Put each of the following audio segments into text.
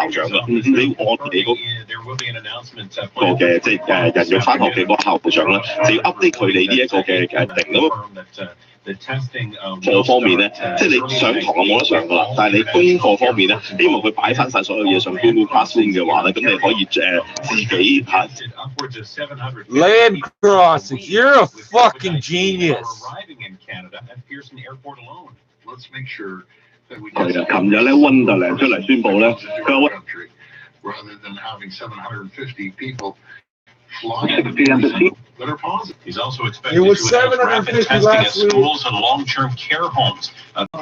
長啦，你我哋嗰個嘅即係人要返學嘅嗰個校長啦，就要 update 佢哋呢一個嘅定咁。課方面咧，即係你上堂就冇得上噶啦，但係你功課方面咧，希望佢擺翻晒所有嘢上 Google Classroom 嘅話咧，咁你可以自己嚇。Land crossings, you're a fucking genius. 係啊，琴日咧溫特良出嚟宣佈咧，佢話 that are positive. He's also expected to announce rapid testing at schools and long-term care homes.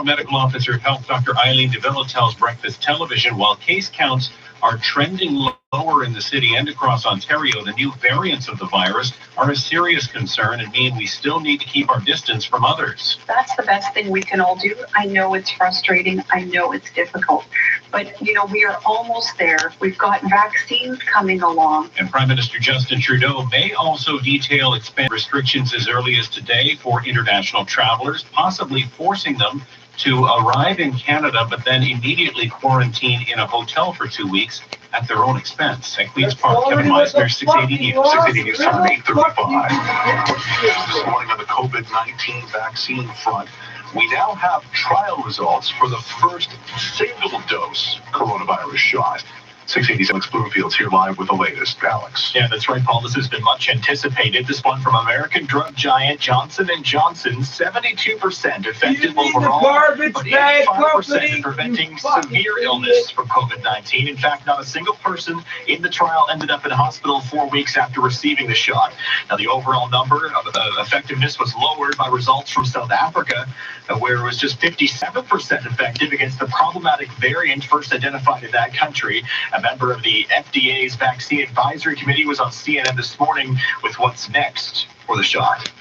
Medical officer of health Dr. Eileen DeVilla tells Breakfast Television while case counts are trending lower in the city and across Ontario, the new variants of the virus are a serious concern and mean we still need to keep our distance from others. That's the best thing we can all do. I know it's frustrating. I know it's difficult. But, you know, we are almost there. We've got vaccines coming along. And Prime Minister Justin Trudeau may also detail expanded restrictions as early as today for international travelers, possibly forcing them to arrive in Canada, but then immediately quarantine in a hotel for 2 weeks at their own expense. At Queen's Park, Kevin Meisner, 680 News. 680 News time, 8:35. This morning on the COVID-19 vaccine front, we now have trial results for the first single-dose coronavirus shot. 680 Alex Bloomfield's here live with the latest. Alex. Yeah, that's right, Paul. This has been much anticipated. This one from American drug giant Johnson & Johnson, 72% effective overall, but 85% in preventing severe illness from COVID-19. In fact, not a single person in the trial ended up in hospital 4 weeks after receiving the shot. Now, the overall number of effectiveness was lowered by results from South Africa, where it was just 57% effective against the problematic variant first identified in that country. A member of the FDA's Vaccine Advisory Committee was on CNN this morning with what's next for the shot.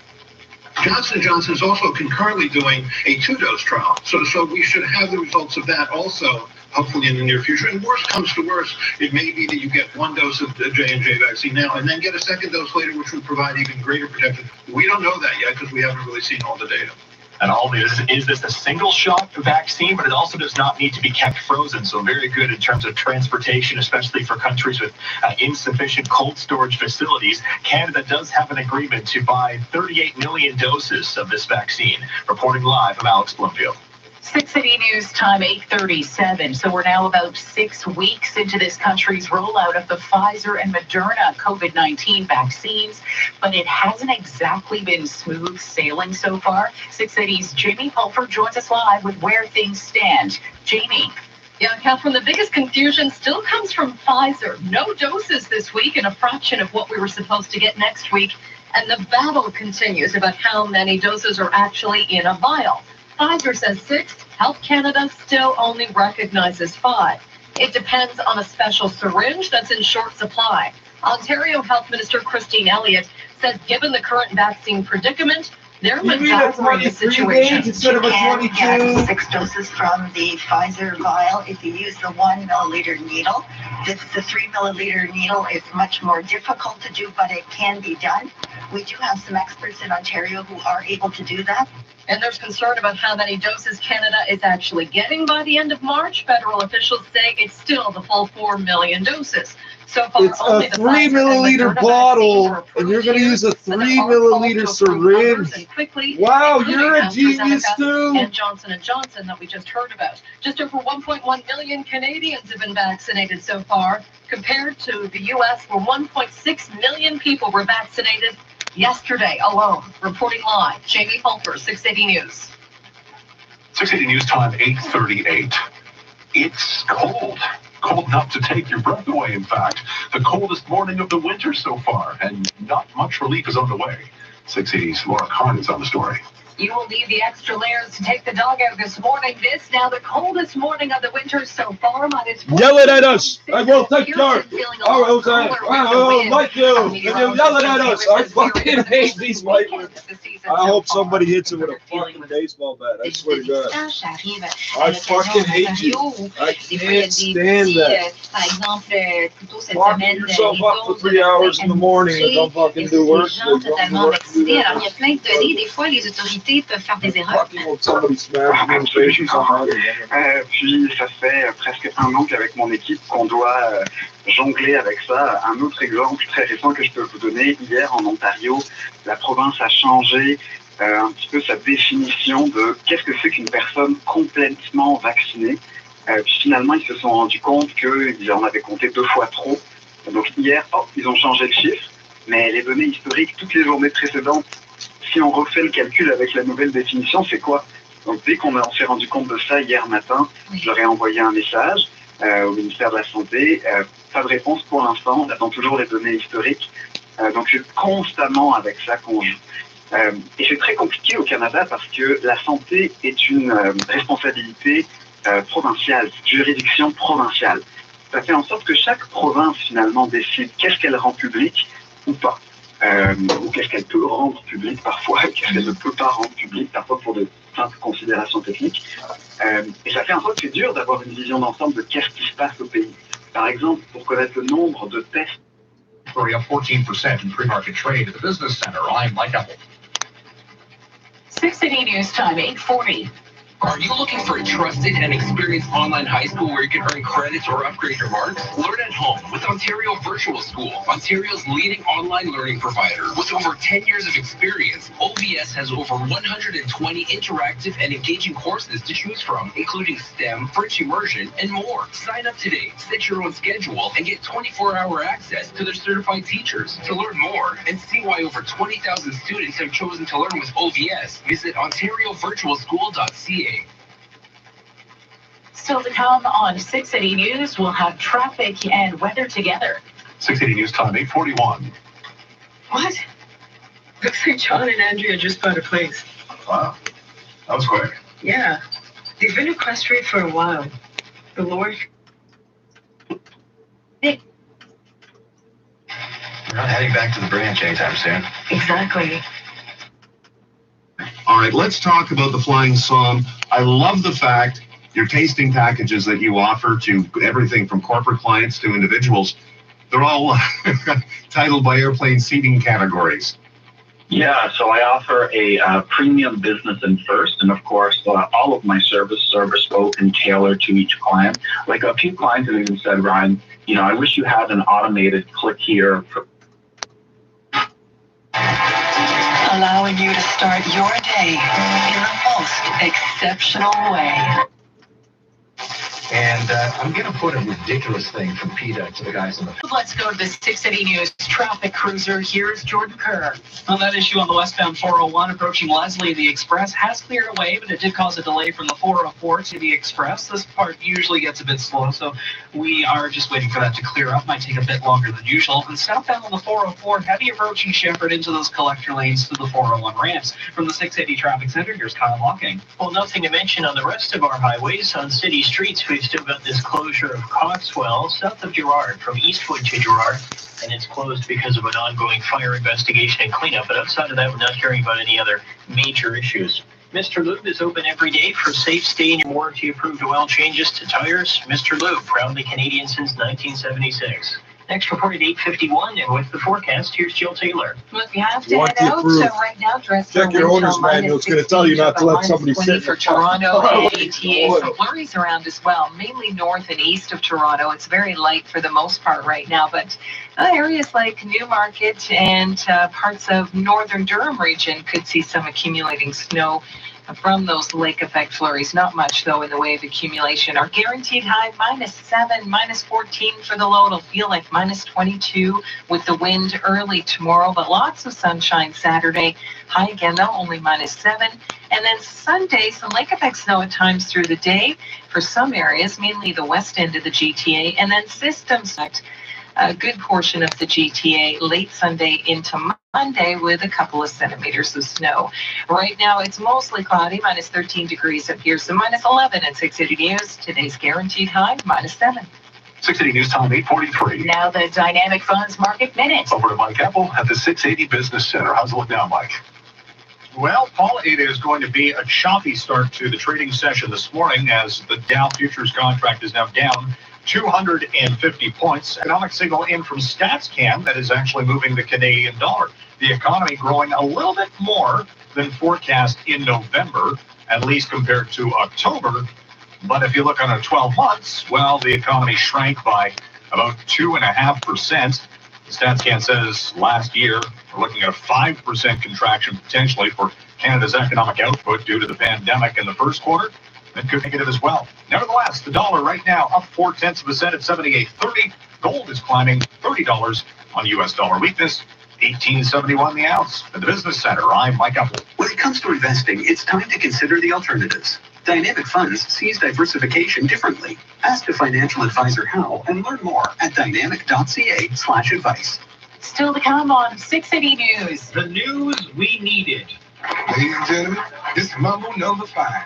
Johnson & Johnson is also concurrently doing a 2-dose trial. So we should have the results of that also, hopefully in the near future. And worst comes to worst, it may be that you get 1 dose of the J&J vaccine now and then get a 2nd dose later, which would provide even greater protection. We don't know that yet because we haven't really seen all the data. And all this is this a single shot vaccine, but it also does not need to be kept frozen. So very good in terms of transportation, especially for countries with insufficient cold storage facilities. Canada does have an agreement to buy 38 million doses of this vaccine. Reporting live from Alex Bloomfield. 680 News time, 8:37. So we're now about 6 weeks into this country's rollout of the Pfizer and Moderna COVID-19 vaccines, but it hasn't exactly been smooth sailing so far. 680's Jamie Pulford joins us live with where things stand. Jamie. Yeah, Catherine, the biggest confusion still comes from Pfizer. No doses this week and a fraction of what we were supposed to get next week. And the battle continues about how many doses are actually in a vial. Pfizer says 6, Health Canada still only recognizes 5. It depends on a special syringe that's in short supply. Ontario Health Minister Christine Elliott says given the current vaccine predicament, they're monitoring the situation. Instead of a 22. Get 6 doses from the Pfizer vial if you use the 1 milliliter needle. The 3 milliliter needle is much more difficult to do, but it can be done. We do have some experts in Ontario who are able to do that. And there's concern about how many doses Canada is actually getting by the end of March. Federal officials say it's still the full 4 million doses. So far, it's only a 3 milliliter bottle, and you're going to use a 3 milliliter syringe. Wow, you're a genius too. And Johnson & Johnson that we just heard about. Just over 1.1 million Canadians have been vaccinated so far, compared to the U.S. where 1.6 million people were vaccinated yesterday alone. Reporting live, Jamie Pulford, 680 News. 680 News time, 8:38. It's cold. Cold enough to take your breath away, in fact. The coldest morning of the winter so far, and not much relief is on the way. 680's Laura Carn is on the story. You will need the extra layers to take the dog out this morning. This now the coldest morning of the winter so far. Yell it at us. I will take care. I like you. And you yell it at us. I fucking hate these white women. I hope somebody hits it with a fucking baseball bat. I swear to God. I fucking hate you. I can't stand that. Lock yourself up for 3 hours in the morning and don't fucking do work. Alors, il y a plein de données. Des fois, les autorités peuvent faire des erreurs. Puis, ça fait presque un an qu'avec mon équipe, qu'on doit jongler avec ça. Un autre exemple très récent que je peux vous donner, hier en Ontario, la province a changé un petit peu sa définition de qu'est-ce que c'est qu'une personne complètement vaccinée. Puis finalement, ils se sont rendus compte qu'ils en avaient compté 2 fois trop. Donc hier, ils ont changé le chiffre, mais les données historiques, toutes les journées précédentes, si on refait le calcul avec la nouvelle définition, c'est quoi? Donc dès qu'on s'est rendu compte de ça hier matin, je leur ai envoyé un message au ministère de la Santé. Pas de réponse pour l'instant, on attend toujours les données historiques. Donc c'est constamment avec ça qu'on joue. Et c'est très compliqué au Canada parce que la santé est une responsabilité provinciale, juridiction provinciale. Ça fait en sorte que chaque province finalement décide qu'est-ce qu'elle rend public ou pas. Ou qu'est-ce qu'elle peut rendre public parfois, qu'est-ce qu'elle ne peut pas rendre public parfois pour de simples considérations techniques. Et ça fait en sorte que c'est dur d'avoir une vision d'ensemble de qu'est-ce qui se passe au pays. Par exemple, pour connaître le nombre de tests. Up 14% in pre-market trade at the Business Center. I'm Mike Apple. 6 City News Time, 8:40. Are you looking for a trusted and experienced online high school where you can earn credits or upgrade your marks? Learn at home with Ontario Virtual School, Ontario's leading online learning provider. With over 10 years of experience, OVS has over 120 interactive and engaging courses to choose from, including STEM, French immersion, and more. Sign up today, set your own schedule, and get 24-hour access to their certified teachers. To learn more and see why over 20,000 students have chosen to learn with OVS, visit ontariovirtualschool.ca. Still to come on 6 City News, we'll have traffic and weather together. 6 City News Time, 8:41. What? Looks like John and Andrea just bought a place. Wow, that was quick. Yeah. They've been incarcerated for a while. The Lord. We're not heading back to the branch anytime soon. Exactly. All right, let's talk about the Flying Som. I love the fact your tasting packages that you offer to everything from corporate clients to individuals, they're all titled by airplane seating categories. Yeah, so I offer a premium business and first, and of course, all of my services are bespoke and tailored to each client. Like a few clients have even said, Ryan, I wish you had an automated click here. Allowing you to start your day in the most exceptional way. And I'm going to put a ridiculous thing from PETA to the guys in the... Let's go to the 6 City News traffic cruiser. Here's Jordan Kerr. Well, that issue on the westbound 401 approaching Leslie, the Express has cleared away, but it did cause a delay from the 404 to the Express. This part usually gets a bit slow, so we are just waiting for that to clear up. Might take a bit longer than usual. And southbound on the 404, heavy approaching Shepherd into those collector lanes through the 401 ramps. From the 680 Traffic Center, here's Kyle Hawking. Well, nothing to mention on the rest of our highways. On city streets, we've still got this closure of Coxwell south of Girard from Eastwood to Girard, and it's closed because of an ongoing fire investigation and cleanup. But outside of that, we're not hearing about any other major issues. Mr. Lube is open every day for safe stay and warranty-approved oil changes to tires. Mr. Lube, proudly Canadian since 1976. Next report at 8:51, and with the forecast, here's Jill Taylor. Well, if you have to head out, so right now, dress for Check your owner's manual. It's going to tell you not to let somebody sit for Toronto and ATA. Some flurries around as well, mainly north and east of Toronto. It's very light for the most part right now, but areas like Newmarket and parts of northern Durham region could see some accumulating snow from those lake effect flurries. Not much though in the way of accumulation. Our guaranteed high -7, -14 for the low. It'll feel like -22 with the wind early tomorrow, but lots of sunshine Saturday. High again though, only -7. And then Sunday, some lake effect snow at times through the day for some areas, mainly the west end of the GTA, and then systems a good portion of the GTA late Sunday into Monday with a couple of centimeters of snow. Right now, it's mostly cloudy, -13 degrees up here, so -11 at 6 City News. Today's guaranteed high, -7. 6 City News Time, 8:43. Now the Dynamic Funds Market Minute. Over to Mike Apple at the 680 Business Center. How's it look now, Mike? Well, Paul, it is going to be a choppy start to the trading session this morning as the Dow futures contract is now down 250 points. Economic signal in from StatsCan that is actually moving the Canadian dollar. The economy growing a little bit more than forecast in November, at least compared to October. But if you look on a 12 months, well, the economy shrank by about 2.5%. StatsCan says last year, we're looking at a 5% contraction potentially for Canada's economic output due to the pandemic in the first quarter. That could be negative as well. Nevertheless, the dollar right now up 0.4% at 78.30. Gold is climbing $30 on U.S. dollar weakness. 18.71 the ounce. At the Business Center, I'm Mike Apple. When it comes to investing, it's time to consider the alternatives. Dynamic Funds sees diversification differently. Ask a financial advisor how and learn more at dynamic.ca/advice. Still to come on 680 News. The news we needed. Ladies and gentlemen, this is Mambo number 5.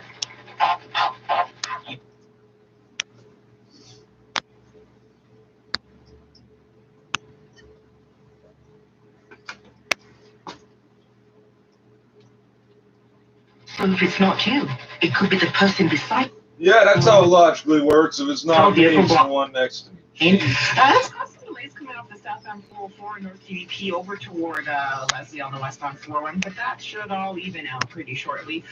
If it's not you, it could be the person beside. Yeah, that's how it logically works. If it's not me, it's the one next to me. That's some delays coming off the southbound 404 North DVP over toward Leslie on the westbound 401, but that should all even out pretty shortly.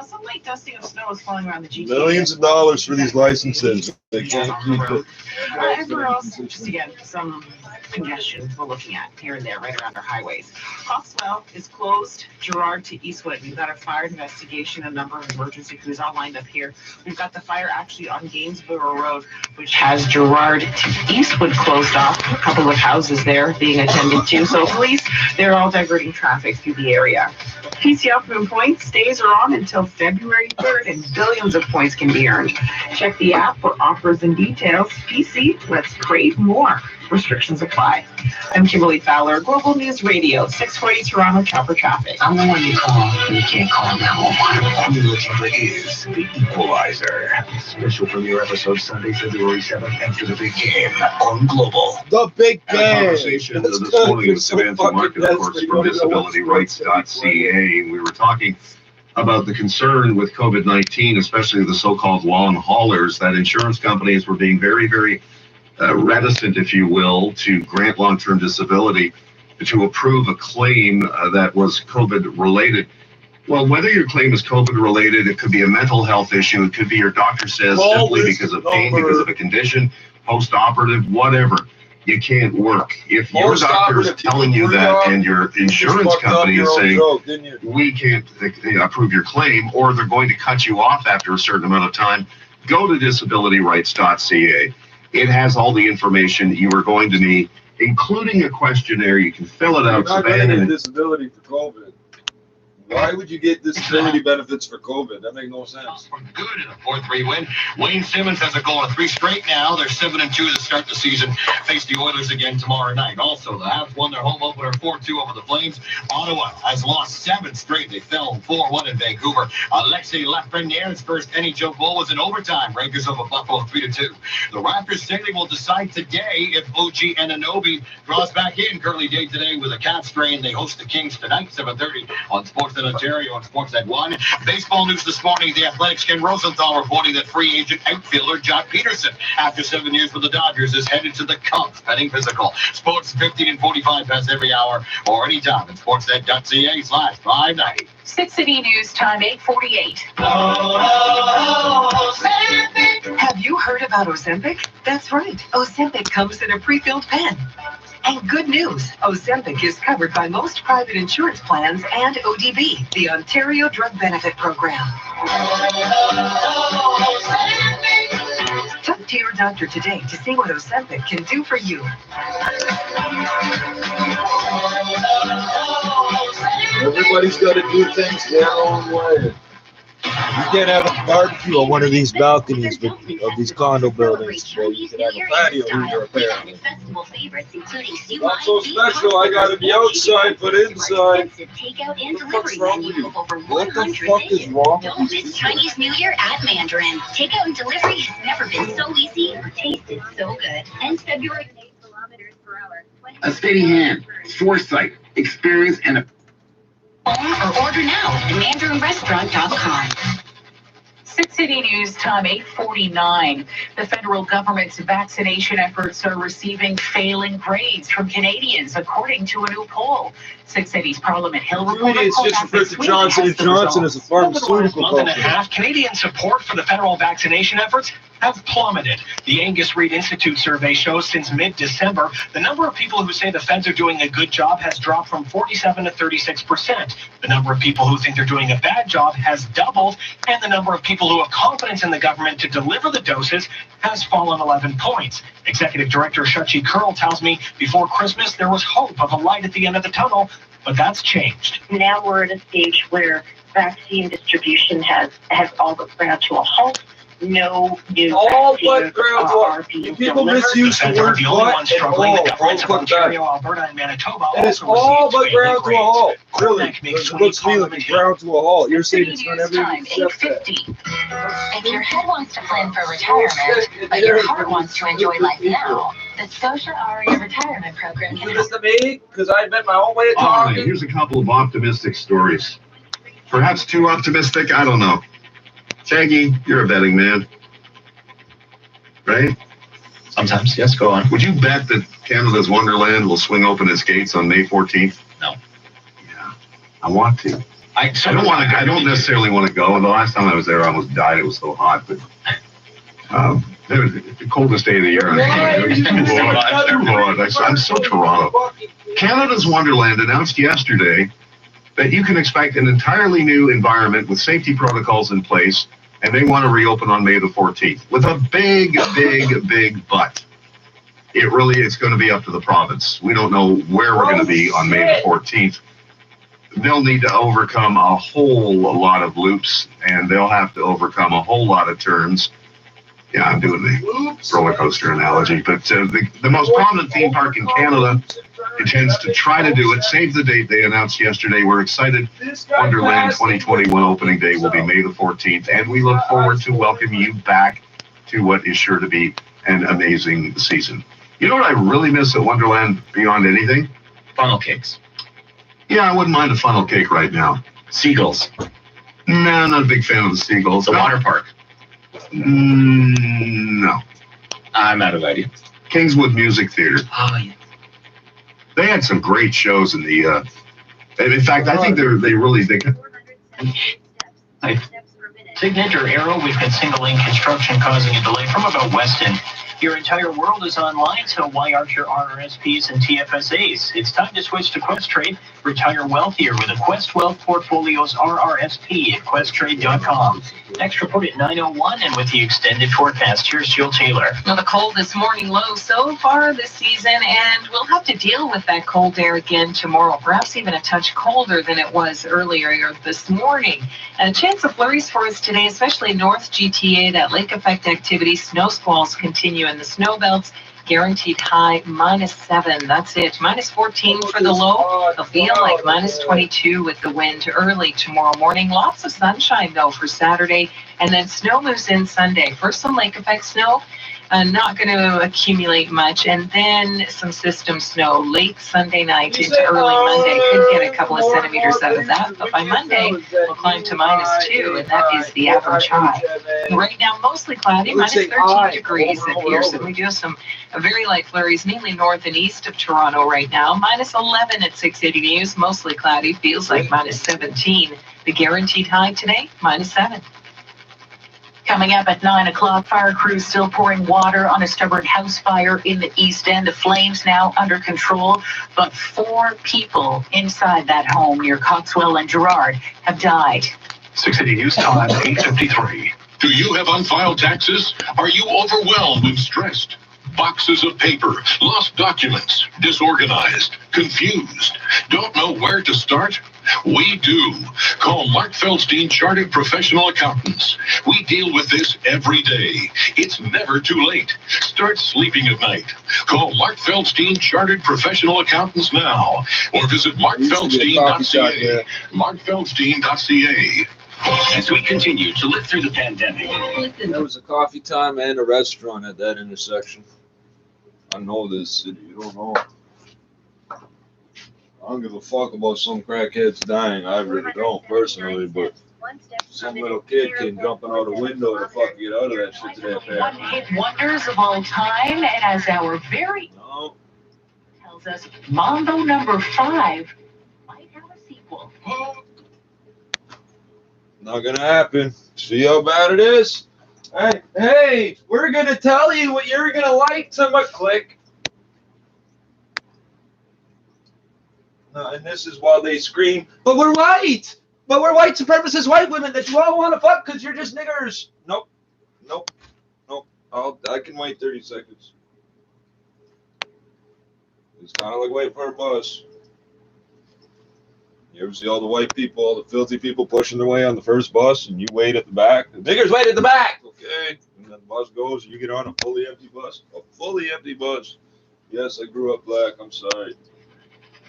Some light dusting of snow is falling around the GTA. Millions of dollars for these licenses. They can't keep it. Everywhere else, just again, some congestion we're looking at here and there right around our highways. Coxwell is closed. Gerard to Eastwood. We've got a fire investigation, a number of emergency crews all lined up here. We've got the fire actually on Gainsborough Road, which has Gerard to Eastwood closed off. A couple of houses there being attended to. So police, they're all diverting traffic through the area. PCF from points stays are on until February 3rd, and billions of points can be earned. Check the app for offers and details. PC, let's crave more. Restrictions apply. I'm Kimberly Fowler, Global News Radio, 640 Toronto Chopper Traffic. I'm the one you call when you can't call 911. Who looking for is The Equalizer. Special premiere episode Sunday, February 7th after the big game on Global. The big game. A conversation this morning with Samantha Market, of course, from disabilityrights.ca. We were talking about the concern with COVID-19, especially the so-called long haulers, that insurance companies were being very, very reticent, if you will, to grant long-term disability, to approve a claim that was COVID-related. Well, whether your claim is COVID-related, it could be a mental health issue, it could be your doctor says simply because of pain, because of a condition, post-operative, whatever, you can't work. If your doctor is telling you that and your insurance company is saying, we can't approve your claim, or they're going to cut you off after a certain amount of time, go to disabilityrights.ca. It has all the information you are going to need, including a questionnaire. You can fill it out. You're not getting disability for COVID. Why would you get disability benefits for COVID? That makes no sense. Good in a 4-3 win. Wayne Simmons has a goal of 3 straight now. They're 7-2 to start the season. Face the Oilers again tomorrow night. Also, the Habs won their home opener 4-2 over the Flames. Ottawa has lost 7 straight. They fell 4-1 in Vancouver. Alexei Lafreniere's first NHL goal was in overtime. Rangers over Buffalo 3-2. The Raptors say they will decide today if OG Anunoby draws back in. Curly day today with a calf strain. They host the Kings tonight, 7:30 on Sports in Ontario on Sportsnet 1. Baseball news this morning. The Athletics' Ken Rosenthal reporting that free agent outfielder Jock Peterson, after 7 years with the Dodgers, is headed to the Cubs pending physical. Sports 15 and 45 past every hour or anytime at sportsnet.ca/590. 680 News Time, 8:48. Have you heard about Ozempic? That's right. Ozempic comes in a pre-filled pen. And good news, Ozempic is covered by most private insurance plans and ODB, the Ontario Drug Benefit Program. Talk to your doctor today to see what Ozempic can do for you. Everybody's got to do things their own way. You can't have a barbecue on one of these balconies of these condo buildings. So you can have a patio here, apparently. Not so special. I got to be outside, but inside. What's wrong with you? What the fuck is wrong with Don't you? miss Chinese New Year at Mandarin. Takeout and delivery has never been so easy or tasted so good. Ends February 8 kilometers per hour. A steady hand, foresight, experience, and a Phone or order now at mandarinrestaurant.com. 6 City News time 8:49. The federal government's vaccination efforts are receiving failing grades from Canadians, according to a new poll. 6 City's Parliament Hill reporter It's just referred to Johnson & Johnson as a pharmaceutical month and a company. half, Canadian support for the federal vaccination efforts have plummeted. The Angus Reid Institute survey shows since mid-December, the number of people who say the feds are doing a good job has dropped from 47 to 36%. The number of people who think they're doing a bad job has doubled, and the number of people who have confidence in the government to deliver the doses has fallen 11 points. Executive Director Shachi Curl tells me before Christmas there was hope of a light at the end of the tunnel, but that's changed. Now we're at a stage where vaccine distribution has all but ground to a halt. No new vaccines are being People delivered. misuse the word the only but ones and struggling. all. The governments of All Ontario, Alberta, and Manitoba and it's also all received but ground to a halt. Really, Quebec makes it looks to me like it's ground to a halt. You're saying it's not everything except that. If your head wants to plan for retirement, but your heart wants to enjoy life now, the Scotia Aria Retirement Program can help. To me, because I bet my own way of All right, talking. here's a couple of optimistic stories. Perhaps too optimistic, I don't know. Shaggy, you're a betting man, right? Sometimes, yes, go on. Would you bet that Canada's Wonderland will swing open its gates on May 14th? No. Yeah, I want to. I don't want to. I don't necessarily want to go. And the last time I was there, I almost died. It was so hot. But it was the coldest day of the year. It was too hot. I'm so Toronto. Canada's Wonderland announced yesterday that you can expect an entirely new environment with safety protocols in place, and they want to reopen on May the 14th with a big but. It's going to be up to the province. We don't know where we're going to be on May the 14th. They'll need to overcome a whole lot of loops, and they'll have to overcome a whole lot of turns. Yeah, I'm doing the roller coaster analogy, but the most prominent theme park in Canada intends to try to do it. Save the date they announced yesterday. We're excited. Wonderland 2021 opening day will be May the 14th, and we look forward to welcoming you back to what is sure to be an amazing season. You know what I really miss at Wonderland beyond anything? Funnel cakes. Yeah, I wouldn't mind a funnel cake right now. Seagulls. No, not a big fan of the seagulls. The water park. No. I'm out of ideas. Kingswood Music Theater. Oh, yeah. They had some great shows in the. In fact, I think Signature Arrow, we've got single lane construction causing a delay from about Weston. Your entire world is online, so why aren't your RRSPs and TFSAs? It's time to switch to Questrade. Retire wealthier with a Quest Wealth Portfolio's RRSP at questrade.com. Next report at 9:01 and with the extended forecast. Here's Jill Taylor. Now, the coldest morning low so far this season, and we'll have to deal with that cold air again tomorrow, perhaps even a touch colder than it was earlier this morning. And a chance of flurries for us today, especially North GTA, that lake effect activity. Snow squalls continue in the snow belts. Guaranteed high -7. That's it. -14 for the low. It'll feel like -22 with the wind early tomorrow morning. Lots of sunshine though for Saturday, and then snow moves in Sunday. First some lake effect snow. Not going to accumulate much, and then some system snow late Sunday night into early Monday. Could get a couple of centimeters out of that, but by Monday we'll climb to -2, and that is the average high. Right now mostly cloudy, -13 degrees at Pearson. We do have some very light flurries, mainly north and east of Toronto right now. -11 at 680 News, mostly cloudy, feels like -17. The guaranteed high today, -7. Coming up at 9 o'clock, fire crews still pouring water on a stubborn house fire in the East End. The flames now under control, but 4 people inside that home near Coxwell and Gerrard have died. 680 News Time, 8:53. Do you have unfiled taxes? Are you overwhelmed and stressed? Boxes of paper, lost documents, disorganized, confused. Don't know where to start? We do. Call Mark Feldstein Chartered Professional Accountants. We deal with this every day. It's never too late. Start sleeping at night. Call Mark Feldstein Chartered Professional Accountants now, or visit markfeldstein.ca. markfeldstein.ca. As we continue to live through the pandemic. There was a coffee time and a restaurant at that intersection. I know this city. You don't know. don't give a fuck about some crackheads dying. I really don't personally, but some little kid came jumping out a window to fucking get out of that shit today. One-hit wonders of all time, and as our very tells us, Mambo number 5 might have a sequel. Not gonna happen. See how bad it is? Hey, we're gonna tell you what you're gonna like to click. And this is while they scream, but we're white! But we're white supremacist white women that you all want to fuck because you're just niggers. Nope. I can wait 30 seconds. It's kind of like waiting for a bus. You ever see all the white people, all the filthy people pushing their way on the first bus, and you wait at the back? The niggers wait at the back, okay? And then the bus goes, and you get on a fully empty bus. A fully empty bus. Yes, I grew up black. I'm sorry.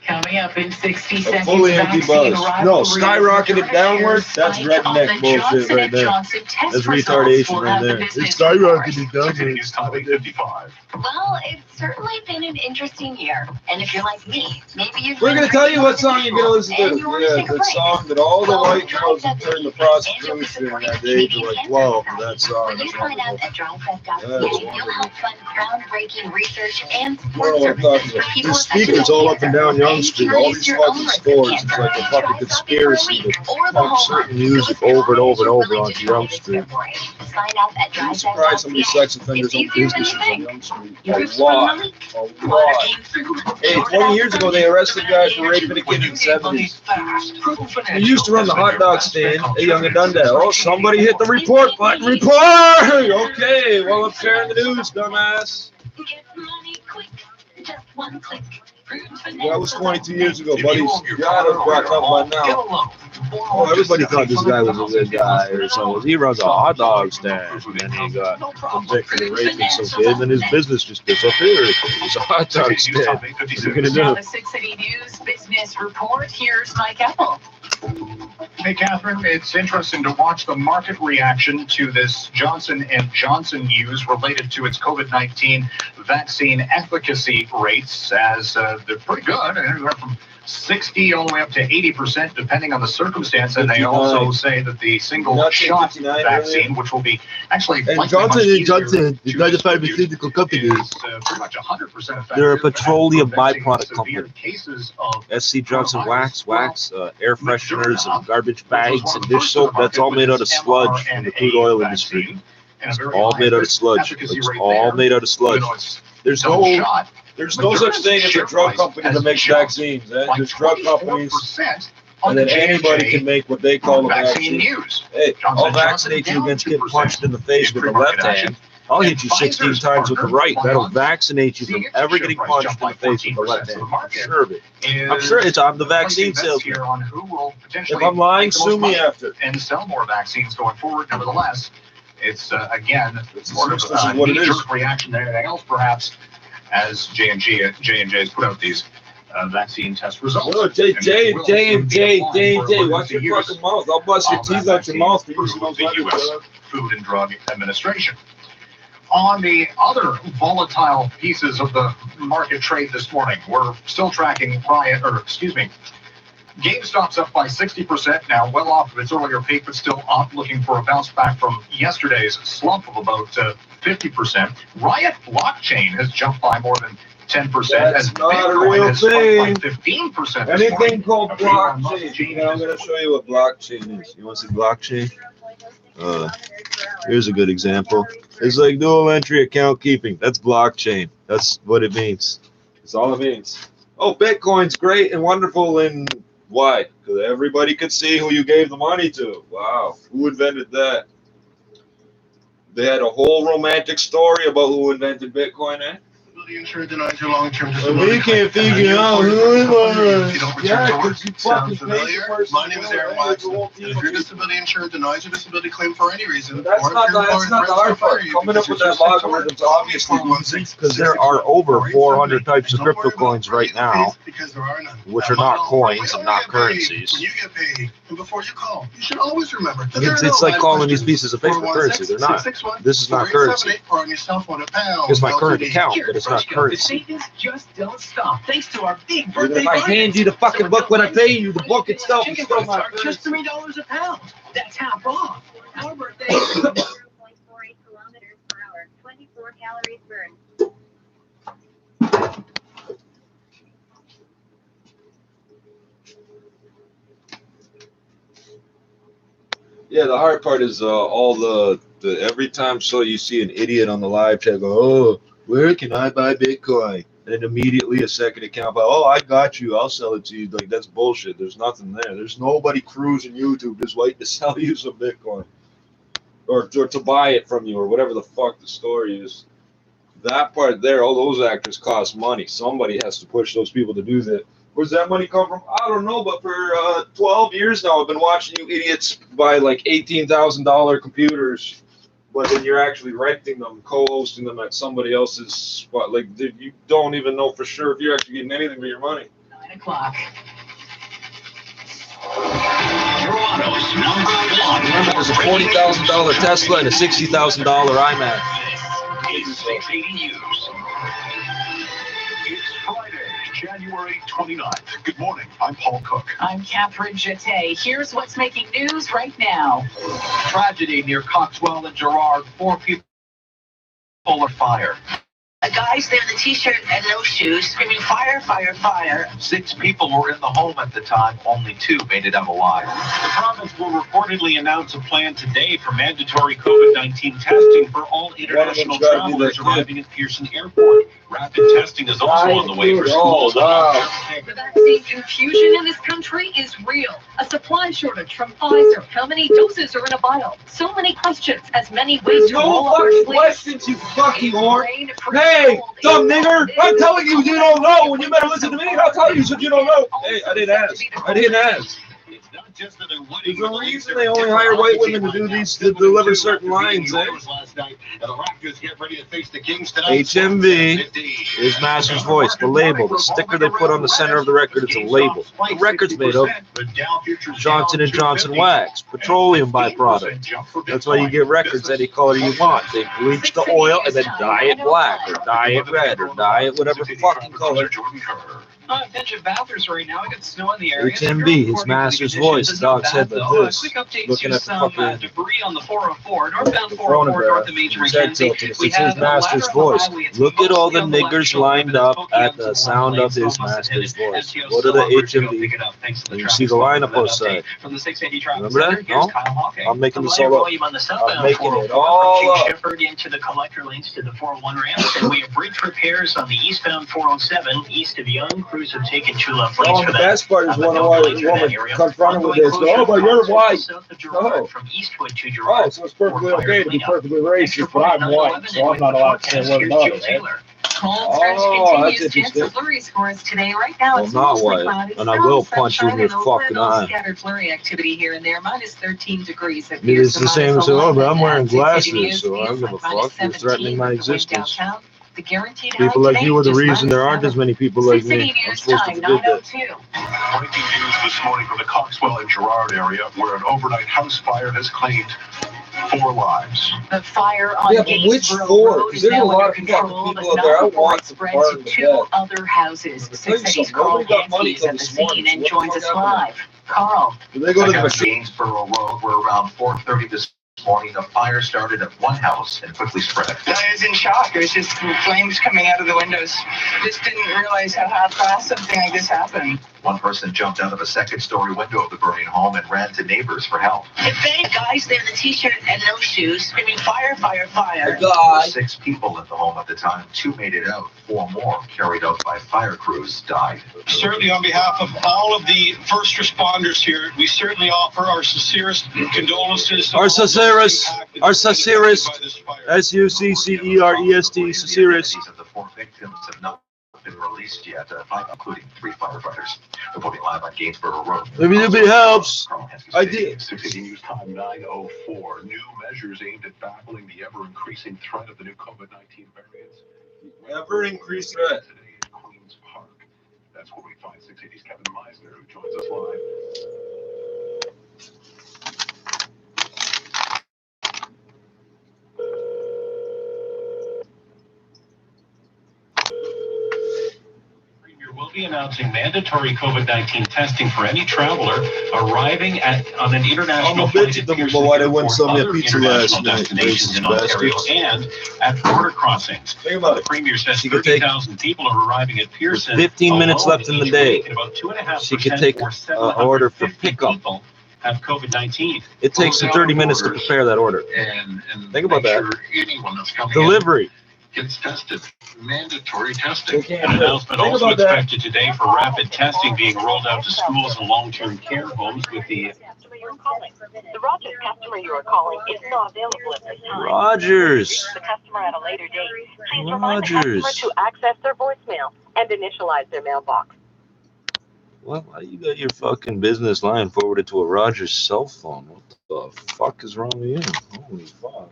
Coming up in 60 A seconds. fully empty bus. No, skyrocketed downward. That's redneck bullshit right there. That's retardation right there. It's skyrocketed downward. It's top 8:55. Well, it's certainly been an interesting year. And if you're like me, maybe you've We're going to tell you what song you're going to listen to. Yeah, the song that all the white girls turned to prostitution at the age of like 12 for that song. When you sign up at DriveFest.ca, you'll help fund groundbreaking research and I support don't know what I'm services talking for about. people There's affected speakers all up and down Young and Street, you all can these use your fucking own stores. recipient It's like a for fucking conspiracy to pump certain music over and over and over onto Young Street. Sign up at I'm surprised how many sex offenders on businesses on Young Street. A lot. Hey, 20 years ago they arrested guys for raping a kid in the 70s. They used to run the hot dog stand at Young and Dundee. Oh, somebody hit the report button. Report! Okay, well, I'm sharing the news, dumbass. That was 22 years ago, buddies. Gotta back up by now. Oh, everybody thought this guy was a good guy or something. He runs a hot dog stand, and then he got convicted of raping some kid, and then his business just disappeared. It's a hot dog stand. What are you gonna Now do? the 6 City News Business Report. Here's Mike Apple. Hey, Catherine, it's interesting to watch the market reaction to this Johnson & Johnson news related to its COVID-19 vaccine efficacy rates, as they're pretty good, anywhere from 60 all the way up to 80%, depending on the circumstance. And they also say that the single shot vaccine, which will be actually And Johnson & Johnson is not a pharmaceutical company. pretty much 100% effective. They're a petroleum preventing byproduct severe company. cases of SC Johnson wax, air fresheners, and garbage bags, and dish soap. That's all made out of sludge from the crude oil industry. It's all made out of sludge. It's all made out of sludge. There's no such thing as a drug company that makes vaccines. There's drug companies, and then anybody can make what they call a vaccine. Hey, I'll vaccinate you against getting punched in the face with the left hand. I'll hit you 16 times with the right. That'll vaccinate you from ever getting punched in the face with the left hand. I'm sure of it. I'm sure I'm the vaccine salesman. If I'm lying, sue me after. And sell more vaccines going forward. Nevertheless, it's again sort of This is a what it is. knee-jerk reaction to anything else, perhaps, as J&J has put out these vaccine test results. No, J&J, watch your fucking mouth. I'll bust your teeth out your mouth for using those the letters, U.S. bro. Food and Drug Administration. On the other volatile pieces of the market trade this morning, we're still tracking GameStop's up by 60% now, well off of its earlier peak, but still up, looking for a bounce back from yesterday's slump of about 50%. Riot Blockchain has jumped by more than 10%. That's as not a Bitcoin real has spiked by thing. 15%. Anything called blockchain. I'm going to show you what blockchain is. You want to see blockchain? Here's a good example. It's like dual entry account keeping. That's blockchain. That's what it means. That's all it means. Oh, Bitcoin's great and wonderful, and why? Because everybody could see who you gave the money to. Wow. Who invented that? They had a whole romantic story about who invented Bitcoin, eh? The insurer denies your long-term Well, disability. we can't figure out who it was. Yeah, because you fucking Sounds familiar? My name is Aaron Watson. And if your disability insurer denies your disability claim for any reason, That's not the hard part. Coming up with that logarithm is obviously easy because there are over 400 types of crypto coins right now, because there are none. which are not coins and not currencies. When you get paid, and before you call, you should always remember that there are It's no like live calling these questions. pieces of paper currency. They're not. 416-661-4878 This is not currency. or on your cell phone at pound It's my current LTD. account, but it's not not curse. Savings just don't stop. Thanks to our big If birthday I hand you the fucking book when I pay you, the book itself is still not just $3 a pound. That's half off. Our birthday. 0.48 kilometers per hour, 24 calories burned. Yeah, the hard part is all the every time you see an idiot on the live chat go, oh, where can I buy Bitcoin? And then immediately a second account, oh, I got you, I'll sell it to you. Like, that's bullshit. There's nothing there. There's nobody cruising YouTube just waiting to sell you some Bitcoin or to buy it from you or whatever the fuck the story is. That part there, all those actors cost money. Somebody has to push those people to do that. Where's that money come from? I don't know, but for 12 years now, I've been watching you idiots buy like $18,000 computers, but then you're actually renting them, co-hosting them at somebody else's spot. Like, you don't even know for sure if you're actually getting anything for your money. 9 o'clock. Toronto's #1. Remember, there's a $40,000 Tesla and a $60,000 iMac. This is 680 News. It's Friday, January 29th. Good morning. I'm Paul Cook. I'm Catherine Jeté. Here's what's making news right now. Tragedy near Coxwell and Girard. 4 people are fired. A guy's there in the t-shirt and no shoes, screaming fire, fire, fire. 6 people were in the home at the time. Only 2 made it out alive. The province will reportedly announce a plan today for mandatory COVID-19 testing for all international travelers arriving at Pearson Airport. Rapid testing is also on the way for schools. The vaccine confusion in this country is real. A supply shortage from Pfizer. How many doses are in a vial? So many questions, as many ways to roll up our sleeves. Questions, you fucking whore. Hey, dumb nigger, I'm telling you, you don't know. When you better listen to me, I'll tell you, so you don't know. Hey, I didn't ask. It's not just that they're There's no reason they only hire white women to do these, to deliver certain lines, eh? HMV is Master's Voice, the label, the sticker they put on the center of the record, it's a label. The record's made of Johnson & Johnson wax, petroleum byproduct. That's why you get records any color you want. They bleach the oil and then dye it black, or dye it red, or dye it whatever fucking color. A bunch of bathers right now. I got snow in the area. HMV, his Master's Voice. Dog's head like this. Quick update Looking to at the some fucking debris on the 404, northbound 404 north of Major Mackenzie. It's his Master's Voice. Look at all the niggers lined up at the sound of his Master's Voice. What are the HMV? And you see the lineup outside. Remember that? No? I'm making this all up. I'm making it all up. Shepherd into the collector lanes to the 401 ramp, and we have bridge repairs on the eastbound 407 east of Young. Crews have taken two left lanes for The that. best part is when a woman confronted with this, oh, but you're white. Oh. From Eastwood to Girard. Oh, so it's perfectly okay to be perfectly racist, but I'm white, so I'm not allowed to say what about it, eh? Cold stretch continues. Chance of flurries for us today. Right now, it's not mostly white, cloudy. and I will punch you in your Sunshine and fucking a little eye. scattered flurry activity here and there. Minus 13 degrees. It is the same as, oh, but I'm wearing glasses, so I don't give a Minus fuck. You're threatening my 17 with the wind existence. downtown. The guaranteed high People like today, you are the just reason there minus aren't 7. as many people like 6 me. City I'm News supposed to time, forget that. 9:02. Breaking news this morning from the Coxwell and Girard area, where an overnight house fire has claimed 4 lives. The fire on Yeah, but which Gainesboro 4? Road Because is there's a now lot under of fucking control, people but out there. I not before want it to spread burn to to 2 death. other houses. I'll tell you 6 City's something, Carl nobody got money Yancey is till at the this morning, scene so and what the joins us fuck happened? live. Carl. Did they go to the Check out machine? Gainesboro Road, where around 4:30 this morning, the fire started at one house and quickly spread. I was in shock. It was just flames coming out of the windows. Just didn't realize how fast something like this happened. One person jumped out of a second-story window of the burning home and ran to neighbors for help. The guys there in the t-shirt and no shoes, screaming fire, fire, fire. There were 6 people at the home at the time. 2 made it out. 4 more, carried out by fire crews, died. Certainly, on behalf of all of the first responders here, we certainly offer our sincerest condolences. Our sincerest, S-U-C-C-E-R-E-S-T, sincerest. Identities of the 4 victims have not been released yet, 5 including 3 firefighters. Reporting live on Gainesboro Road. Maybe it helps. I did. 680 News Time 9:04. New measures aimed at battling the ever-increasing threat of the new COVID-19 variants. Ever-increasing threat. Today in Queens Park. That's where we find 680's Kevin Meisner, who joins us live. We'll be announcing mandatory COVID-19 testing for any traveler arriving on an international flight at Pearson Airport, other international destinations in Ontario, and at border crossings. The Premier says 30,000 people are arriving at Pearson. 15 minutes left in the day. About 2.5% She could take an order for pickup. Have COVID-19. It takes her 30 minutes to prepare that order. And think about that. Anyone that's coming Delivery. Gets tested. Mandatory testing. An announcement also expected today for rapid testing being rolled out to schools and long-term care homes with the... The Rogers customer you are calling is not available at this time. Rogers. The customer at a later date. Please remind the customer to access their voicemail and initialize their mailbox. Well, you got your fucking business line forwarded to a Rogers cell phone. What the fuck is wrong with you? Holy fuck.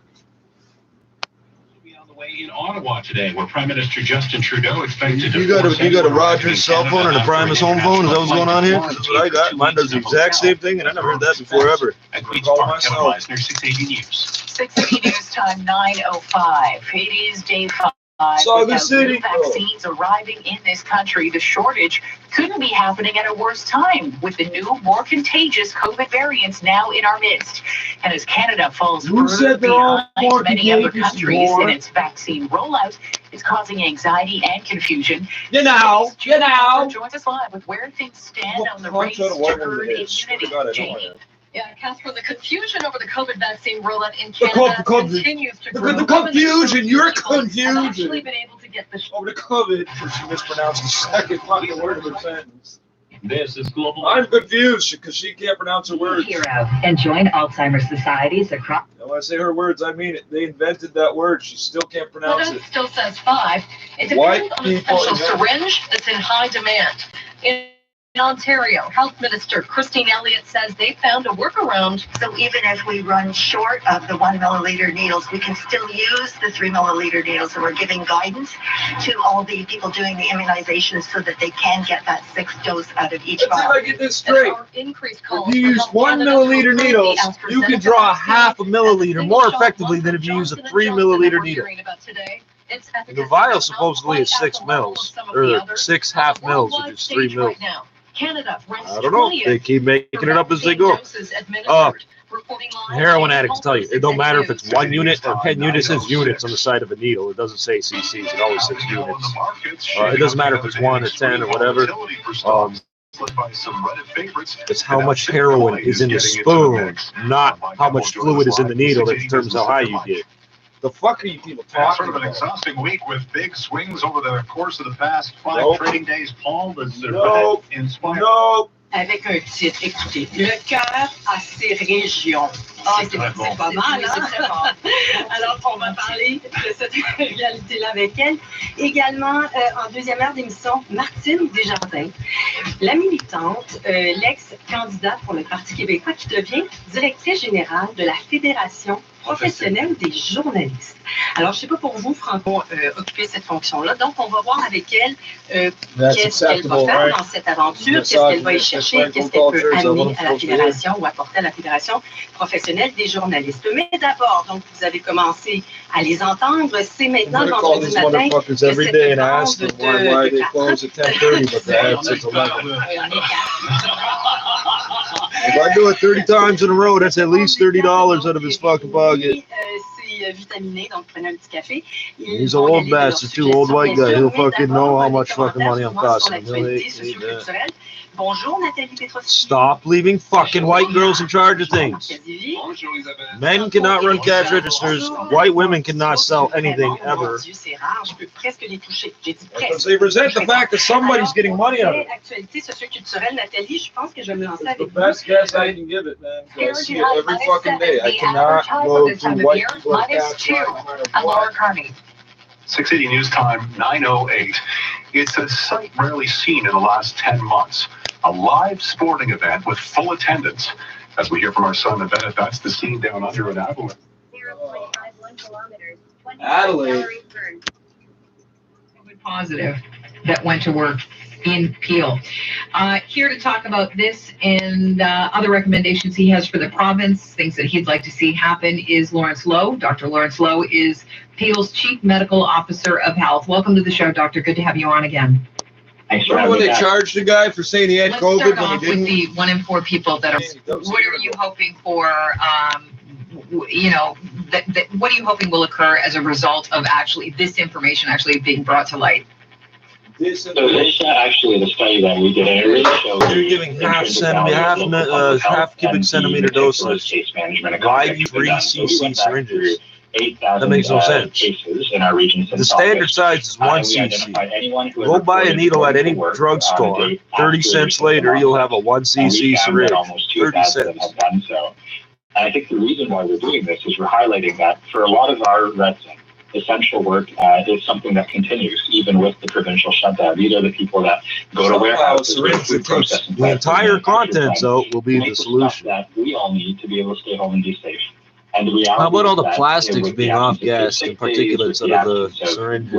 In Ottawa today, where Prime Minister Justin Trudeau expected you got a Rogers cell phone and a Primus home phone? Is that what's going on here? That's what I got. Mine does the exact same thing, and I never heard that before ever. At Queen's Park, Kevin Meisner, 680 News. 680 News Time 9:05. It is day 5. Without new vaccines arriving in this country, the shortage couldn't be happening at a worse time with the new, more contagious COVID variants now in our midst. And as Canada falls further behind many other countries in its vaccine rollout, it's causing anxiety and confusion. Joins us live with where things stand on the race to herd immunity. Jamie. Yeah, Catherine, the confusion over the COVID vaccine rollout in Canada continues to grow. The confusion, you're confusion. I've actually been able to get the over the COVID. She mispronounced the second fucking word of her sentence. This is Global. I'm confused because she can't pronounce her words. And join Alzheimer's societies across. When I say her words, I mean it. They invented that word. She still can't pronounce it. Still says 5. It depends on a special syringe that's in high demand. In Ontario, Health Minister Christine Elliott says they found a workaround. So even if we run short of the 1 milliliter needles, we can still use the 3 milliliter needles. So we're giving guidance to all the people doing the immunizations so that they can get that 6th dose out of each vial. Let's see if I get this straight. If you use 1 milliliter needles, you can draw a half a milliliter more effectively than if you use a 3 milliliter needle. And the vial supposedly is 6 mils, or 6 half mils, which is 3 mils. Canada I don't know. They keep making it up as they go. Heroin addicts tell you, it don't matter if it's 1 unit or 10 units. It says units on the side of a needle. It doesn't say cc's. It always says units. It doesn't matter if it's 1 or 10 or whatever. It's how much heroin is in the spoon, not how much fluid is in the needle that determines how high you get. The fuck are you people talking sort of an exhausting week with big swings over the course of the past 5 trading days. Paul, does it inspire? Avec un titre, écoutez, le cœur à ses régions. C'est pas mal, hein? Alors, on va parler de cette réalité-là avec elle. Également, en deuxième heure d'émission, Martine Desjardins, la militante, l'ex-candidate pour le Parti québécois qui devient directrice générale de la Fédération professionnelle des journalistes. Alors, je ne sais pas pour vous, Franco, occuper cette fonction-là. Donc, on va voir avec elle qu'est-ce qu'elle va faire dans cette aventure, qu'est-ce qu'elle va y chercher, qu'est-ce qu'elle peut amener à la Fédération ou apporter à la Fédération professionnelle des journalistes. Mais d'abord, donc, vous avez commencé à les entendre. C'est maintenant vendredi matin que cette vente If I do it 30 times in a row, that's at least $30 out of his fucking pocket. Vitaminé, donc prenez un petit café. He's an old bastard too, old white guy. He'll fucking know how much fucking money I'm costing him. Bonjour, Nathalie Petrosini. Stop leaving fucking white girls in charge of things. Men cannot run cash registers. White women cannot sell anything ever. Because they resent the fact that somebody's getting money out of it. It's the best guess I can give it, man. I see it every fucking day. I cannot go through white people on cash. I'm Laura Carney. 680 News Time 9:08. It's a sight rarely seen in the last 10 months. A live sporting event with full attendance. As we hear from our son, Bennett, that's the scene down under in Adelaide. Adelaide. Positive that went to work in Peel. Here to talk about this and other recommendations he has for the province, things that he'd like to see happen, is Lawrence Lowe. Dr. Lawrence Lowe is Peel's Chief Medical Officer of Health. Welcome to the show, Doctor. Good to have you on again. Remember when they charged the guy for saying he had Let's COVID start when he off didn't? with the 1 in 4 people that are. What are you hoping for? What are you hoping will occur as a result of actually this information actually being brought to light? So this actually the study that we did, and it really shows you're giving half cubic centimeter doses. Why 3 cc syringes? That makes no sense. The standard size is 1 cc. Go buy a needle at any drugstore. 30 cents later, you'll have a 1 cc syringe. 30 cents. And I think the reason why we're doing this is we're highlighting that for a lot of our residents, essential work is something that continues even with the provincial shutdown. These are the people that go to warehouses. The entire content, though, will be the solution. That we all need to be able to stay home and be safe. And the reality How about all the that plastics being off-gassed and particulates out of the syringes? We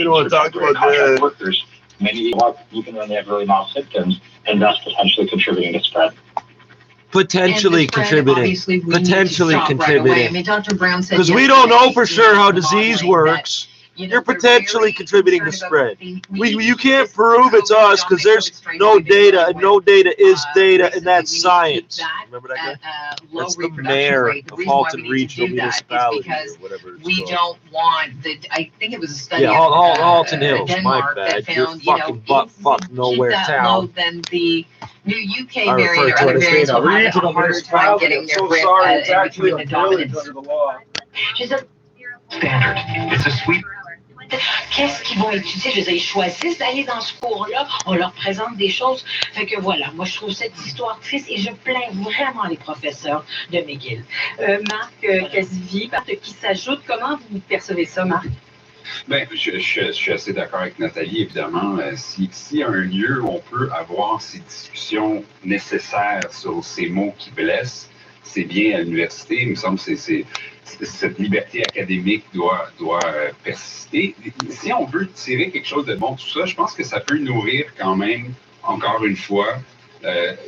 don't want to talk about that. Workers, many even when they have really mild symptoms, and thus potentially contributing to spread. Potentially contributing. Potentially contributing. I mean, Dr. Brown said because we don't know for sure how disease works. You're potentially contributing to spread. You can't prove it's us because there's no data, and no data is data, and that's science. Remember that guy? That's the mayor of Halton Regional Municipality, or whatever it's we called. don't want the. I think it was a study. Yeah, Halton Hills. Denmark My bad. that You're found, fucking butt nowhere town. Then the new UK I variant refer or to other it as variants being will a have a regional harder time getting their grip in between the dominance. Standard. It's a sweep. Qu'est-ce qu'ils vont étudier? Je veux dire, ils choisissent d'aller dans ce cours-là, on leur présente des choses. Fait que voilà, moi je trouve cette histoire triste et je plains vraiment les professeurs de McGill. Marc Casivier, qui s'ajoute, comment vous percevez ça, Marc? Ben, je suis assez d'accord avec Nathalie, évidemment. Si un lieu où on peut avoir ces discussions nécessaires sur ces mots qui blessent, c'est bien à l'université. Il me semble que cette liberté académique doit persister. Si on veut tirer quelque chose de bon de tout ça, je pense que ça peut nourrir quand même, encore une fois,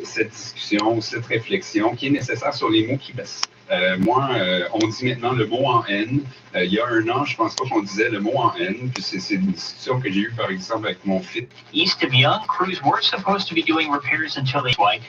cette discussion, cette réflexion qui est nécessaire sur les mots qui blessent. On dit maintenant le mot en N. Il y a un an, je pense pas qu'on disait le mot en N. Puis c'est une discussion que j'ai eue, par exemple, avec mon fils. East of Young, crews were supposed to be doing repairs until they white.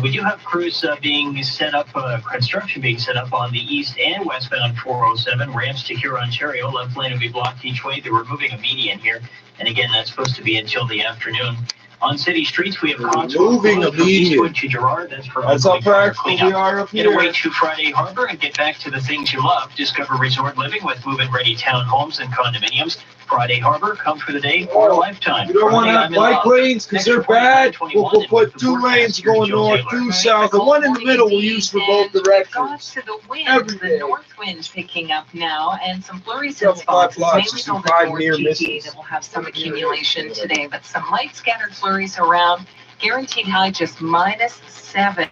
We do have crews being set up, construction being set up on the east and westbound 407, ramps to Huron, Ontario. Left lane will be blocked each way. They're removing a median here. And again, that's supposed to be until the afternoon. On city streets, we have moving a median. To Gerard. That's how practical we are up here. Get away to Friday Harbor and get back to the things you love. Discover resort living with move-in ready townhomes and condominiums. Friday Harbor, come for the day or a lifetime. You don't want to have bike lanes because they're bad. We'll put 2 lanes going north, 2 south, and 1 in the middle we'll use for both directions. To the wind, the north wind's picking up now, and some flurries in spots. It's mainly over north GTA that will have some accumulation today, but some light scattered flurries around. Guaranteed high just -7.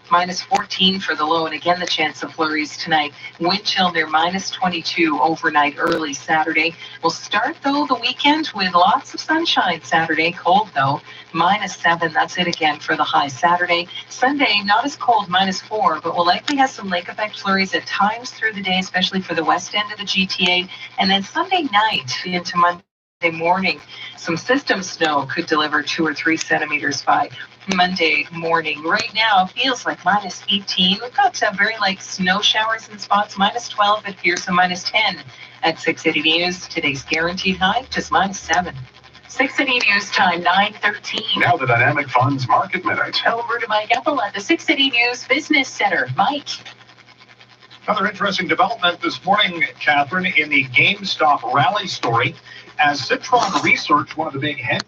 -14 for the low, and again the chance of flurries tonight. Wind chill near -22 overnight early Saturday. We'll start though the weekend with lots of sunshine Saturday. Cold though, -7. That's it again for the high Saturday. Sunday not as cold, -4, but we'll likely have some lake effect flurries at times through the day, especially for the west end of the GTA. And then Sunday night into Monday morning, some system snow could deliver 2 or 3 centimeters by Monday morning. Right now, it feels like -18. We've got very light snow showers in spots, -12 at Pearson, -10 at 680 News. Today's guaranteed high, just -7. 680 News time, 9:13. Now the Dynamic Funds Market Minute. Over to Mike Ethel at the 680 News Business Center. Mike. Another interesting development this morning, Catherine, in the GameStop rally story, as Citron Research, one of the big head.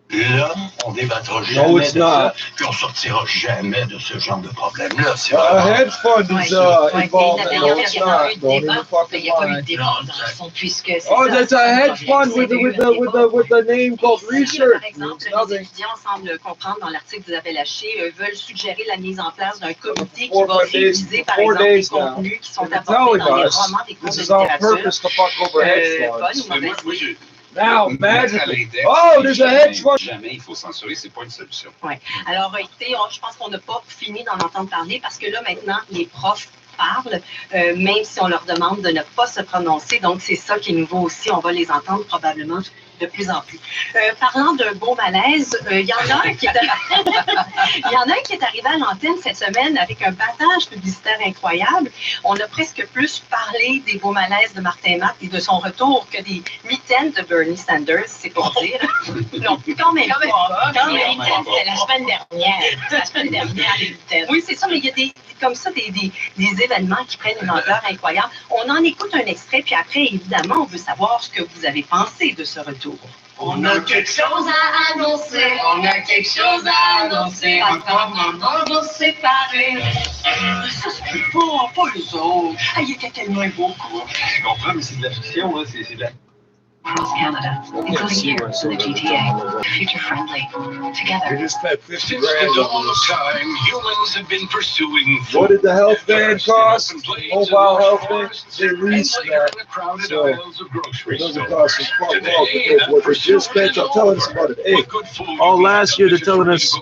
Là, on débattra jamais de ça, puis on sortira jamais de ce genre de problème-là. A hedge fund is involved. No, it's not. Don't even fucking lie. Oh, that's a hedge fund with the name called Research. Les étudiants semblent comprendre dans l'article que vous avez lâché, veulent suggérer la mise en place d'un comité qui va réviser, par exemple, les contenus qui sont apportés dans les romans des cours de littérature. Now, magically. Oh, there's a hedge fund. Jamais il faut censurer, c'est pas une solution. Oui. Alors, écoutez, je pense qu'on n'a pas fini d'en entendre parler parce que là, maintenant, les profs parlent, même si on leur demande de ne pas se prononcer. Donc, c'est ça qui est nouveau aussi. On va les entendre probablement de plus en plus. Parlant d'un beau malaise, il y en a un qui est il y en a un qui est arrivé à l'antenne cette semaine avec un battage publicitaire incroyable. On a presque plus parlé des beaux malaises de Martin Matt et de son retour que des mitaines de Bernie Sanders, c'est pour dire. Non, quand même pas. Quand même pas. C'est la semaine dernière. La semaine dernière, les mitaines. Oui, c'est ça, mais il y a des comme ça des événements qui prennent une ampleur incroyable. On en écoute un extrait, puis après, évidemment, on veut savoir ce que vous avez pensé de ce retour. On a quelque chose à annoncer, on a quelque chose à annoncer, encore maman va se séparer. Ça se peut pas les autres. Ah, il était tellement beau, quoi. Je comprends, mais c'est de la fiction, hein, c'est de la... Across Canada, including here in the GTA. Future friendly. Together. You just spent 50 Since grand the dawn on of this. time, humans have been pursuing food. What did the health ban cost? Mobile health ban? They leased that. So, it doesn't cost us fuck all because what they just spent on telling us about it. Hey, all last year they're telling us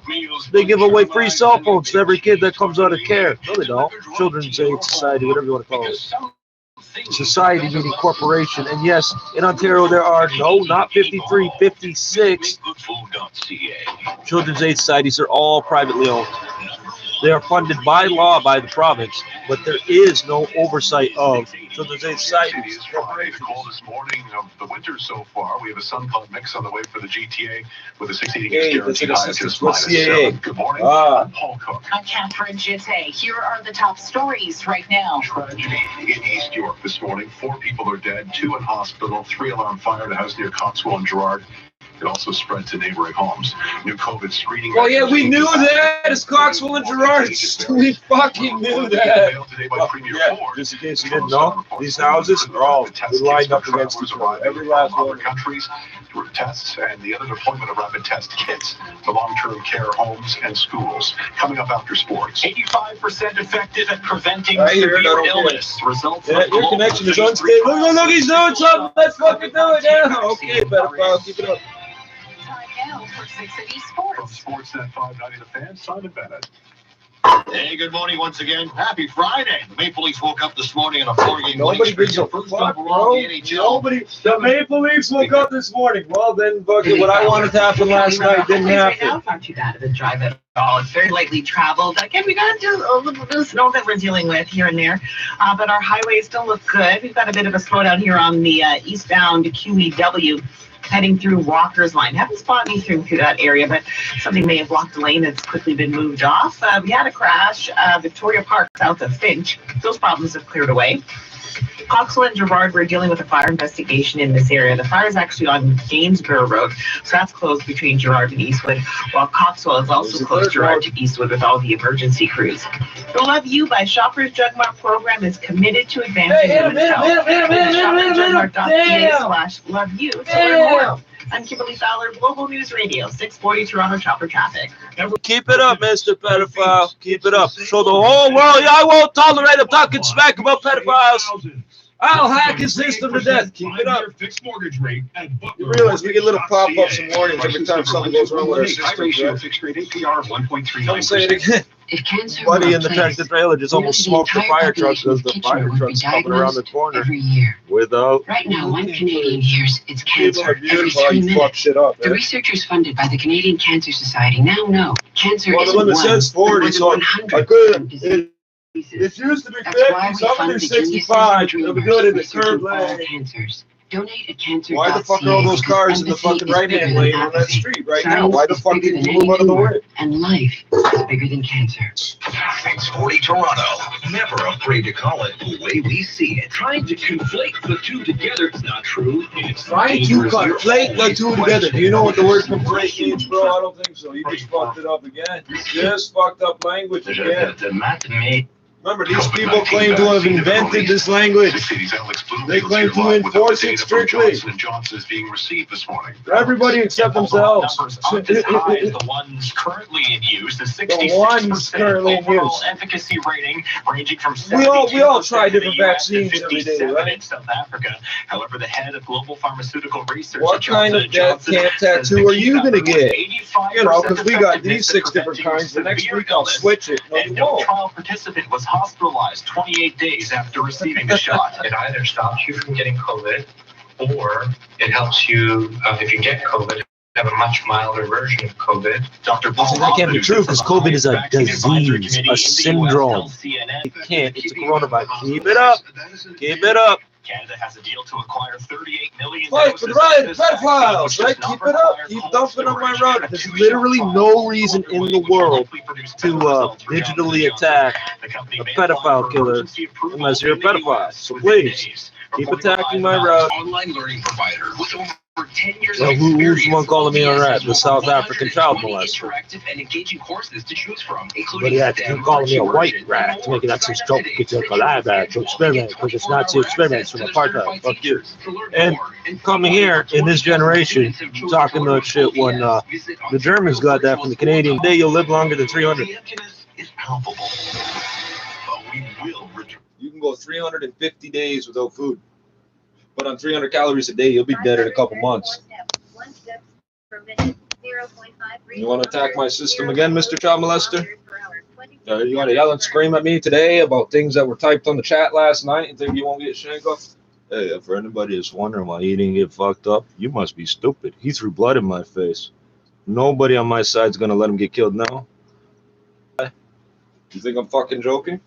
they give away free cell phones to every kid that comes out of care. No, they don't. Children's Aid Society, whatever you want to call it. Society meaning corporation. And yes, in Ontario there are not 53, 56 Children's Aid Societies. Are all privately owned. They are funded by law by the province, but there is no oversight of Children's Aid Societies. The coldest morning of the winter so far. We have a sun cloud mix on the way for the GTA with a 60 degrees guaranteed high of just -7. Good morning. I'm Paul Cook. I'm Catherine Gitte. Here are the top stories right now. Tragedy in East York this morning. 4 people are dead, 2 in hospital, 3 alarm fire at a house near Coxwell and Gerrard. It also spread to neighboring homes. New COVID screening. Well, yeah, we knew that. It's Coxwell and Gerrard. We fucking knew that. Yeah, just in case you didn't know, these houses are all lined up against each other. Every last one. Countries through tests and the other deployment of rapid test kits to long-term care homes and schools. Coming up after sports. 85% effective at preventing severe illness. Results yeah, your connection is unstable. Look, he's doing something. Let's fucking do it now. Okay, better file. Keep it up. For 6 City Sports. From Sportsnet 590 The Fan, Simon Bennett. Hey, good morning once again. Happy Friday. The Maple Leafs woke up this morning in a 4-game Nobody gives a fuck, bro. Nobody. The Maple Leafs woke up this morning. Well, then, fucking what I wanted to happen last night didn't happen. Right now, not too bad of a drive at all. It's very lightly traveled. Again, we got to do a little bit of snow that we're dealing with here and there, but our highways still look good. We've got a bit of a slowdown here on the eastbound QEW. Heading through Walker's Line. Haven't spotted anything through that area, but something may have blocked the lane that's quickly been moved off. We had a crash, Victoria Park south of Finch. Those problems have cleared away. Coxwell and Gerrard were dealing with a fire investigation in this area. The fire is actually on Gainsborough Road, so that's closed between Gerrard and Eastwood, while Coxwell is also closed Gerrard to Eastwood with all the emergency crews. The Love You by Shoppers Drug Mart program is committed to advancing women's health. Shoppers.ca/love you to learn more. I'm Kimberly Fowler, Global News Radio, 640 Toronto Chopper Traffic. Keep it up, Mr. Pedophile. Keep it up. Show the whole world. I won't tolerate him talking smack about pedophiles. I'll hack his system to death. Keep it up. You realize we get little pop-ups and warnings every time something goes wrong with our system, right? Fixed rate APR of 1.39%. Don't say it again. Buddy in the tractor trailer just almost smoked the fire truck because the fire truck's coming around the corner. Every year. Without. Right now, 1 Canadian hears it's cancer every 3 minutes. Shit up, the researchers funded by the Canadian Cancer Society now know cancer well, isn't the limit says 40, so I could. It used to be 50, so I'm gonna do 65. It'll be good in the curved lane. Cancers. Donate at cancer. Why the fuck are all those cars in the fucking right-hand lane on that street right now? Why the fuck didn't you move out of the way? And life is bigger than cancer. 640 Toronto. Never afraid to call it the way we see it. Trying to conflate the two together is not true. It's trying to conflate the two together. Do you know what the word conflate means, bro? I don't think so. You just fucked it up again. You just fucked up language again. Remember, these people claim to have invented this language. They claim to enforce it strictly. Johnson is being received this morning. Everybody except themselves. The ones currently in use, the 66% overall efficacy rating, ranging from 72% we all try different vaccines every day, right? In South Africa. However, the head of global pharmaceutical research, what kind of death camp tattoo are you gonna get? You know, because we got these 6 different kinds. The next week I'll switch it. No trial participant was hospitalized 28 days after receiving the shot. It either stops you from getting COVID or it helps you, if you get COVID, have a much milder version of COVID. Dr. Paul That can't be true because COVID is a disease, a syndrome. It can't. It's a coronavirus. Keep it up. Keep it up. Canada has a deal to acquire 38 million Fight for the right, pedophiles, right? Keep it up. Keep dumping on my road. There's literally no reason in the world to digitally attack a pedophile killer unless you're a pedophile. So please, keep attacking my route. Online learning provider with over 10 years of experience. Who's the one calling me on that? The South African child molester. Interactive and engaging courses to choose from, But yeah, you're calling me a white rat to make it access joke get your collab at to experiment because it's Nazi experiments from apartheid. Fuck you. And coming here in this generation, talking that shit when the Germans got that from the Canadian day, you'll live longer than 300. You can go 350 days without food. But on 300 calories a day, you'll be dead in a couple months. You want to attack my system again, Mr. Child Molester? You want to yell and scream at me today about things that were typed on the chat last night and think you won't get shanked up? Hey, for anybody that's wondering why he didn't get fucked up, you must be stupid. He threw blood in my face. Nobody on my side's going to let him get killed now. You think I'm fucking joking?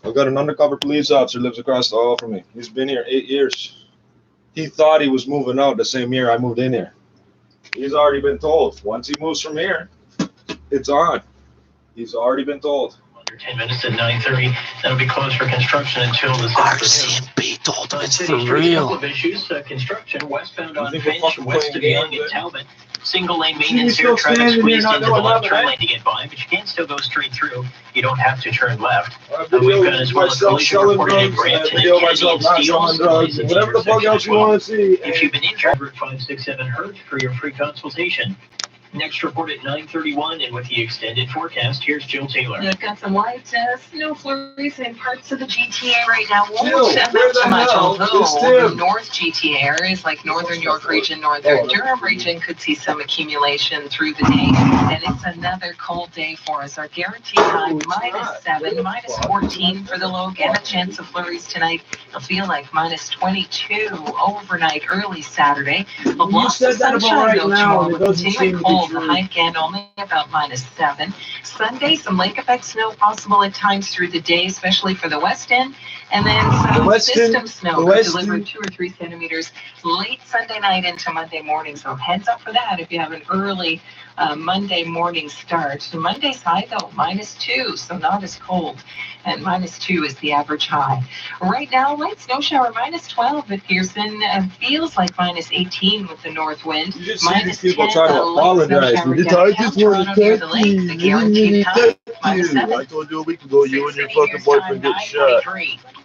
I've got an undercover police officer lives across the hall from me. He's been here 8 years. He thought he was moving out the same year I moved in here. He's already been told. Once he moves from here, it's on. He's already been told. Under 10 minutes at 9:30. That'll be closed for construction until this afternoon. It's for real. A couple of issues. Construction westbound on Finch, west of Young and Talbot. Single lane maintenance here. Traffic squeezed into the left turn lane to get by, but you can still go straight through. You don't have to turn left. We've got as well a collision reported in Brampton and Kennedy and Steeles. Whatever the fuck else you want to see. If you've been injured, 567 Hertz for your free consultation. Next report at 9:31, and with the extended forecast, here's Jill Taylor. I've got some light snow flurries in parts of the GTA right now. Won't amount to much, although the North GTA areas like Northern York region, Northern Durham region could see some accumulation through the day. And it's another cold day for us. Our guaranteed high -7, -14 for the low. Again, a chance of flurries tonight. It'll feel like -22 overnight, early Saturday. But lots of sunshine though tomorrow with continuing cold. The high again only about -7. Sunday, some lake effect snow possible at times through the day, especially for the west end. And then some system snow could deliver 2 or 3 centimeters late Sunday night into Monday morning. So heads up for that if you have an early Monday morning start. So Monday's high though, -2, so not as cold. And -2 is the average high. Right now, light snow shower -12 at Pearson. Feels like -18 with the north wind. You just see these people try to apologize. I just want to thank you. I told you a week ago you and your fucking boyfriend get shot.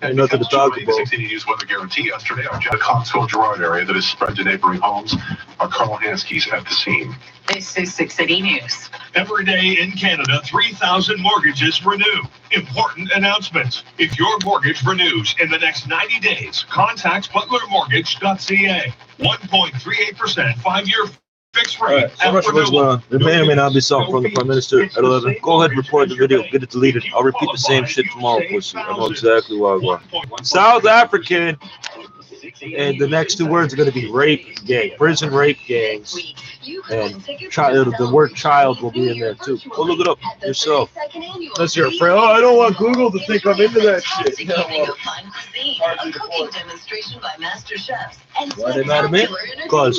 Ain't nothing to talk about. 60 News weather guarantee yesterday on the Coxville-Girard area that is spread to neighboring homes. Our Carl Hansky's at the scene. This is 680 News. Every day in Canada, 3,000 mortgages renew. Important announcement. If your mortgage renews in the next 90 days, contact butlermortgage.ca. 1.38%, 5-year fixed rate. Right, so much what's going on. There may or may not be something from the Prime Minister at 11. Go ahead and report the video. Get it deleted. I'll repeat the same shit tomorrow, pussy. I know exactly why I want. South African. And the next 2 words are going to be rape gang, prison rape gangs. And child, the word child will be in there too. Go look it up yourself. Unless you're afraid, I don't want Google to think I'm into that shit. Yeah, well, a cooking demonstration by master chefs. Why they mad at me? Because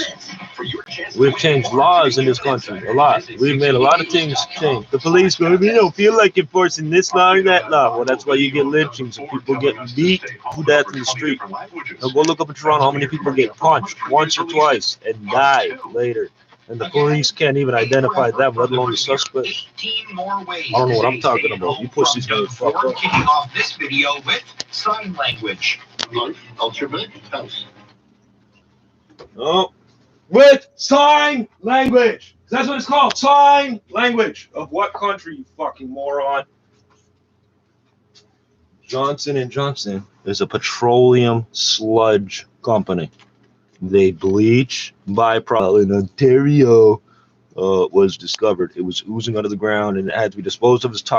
we've changed laws in this country a lot. We've made a lot of things change. The police go, we don't feel like enforcing this law or that law. Well, that's why you get lynchings and people getting beat to death in the street. Now go look up in Toronto how many people get punched once or twice and die later. And the police can't even identify them, let alone the suspect. 18 more ways. I don't know what I'm talking about. You pussies know fuck up. Kicking off this video with sign language. Ultimate house. Oh, with sign language. That's what it's called. Sign language. Of what country, you fucking moron? Johnson & Johnson is a petroleum sludge company. They bleach byproduct in Ontario was discovered. It was oozing out of the ground and it had to be disposed of as toxic.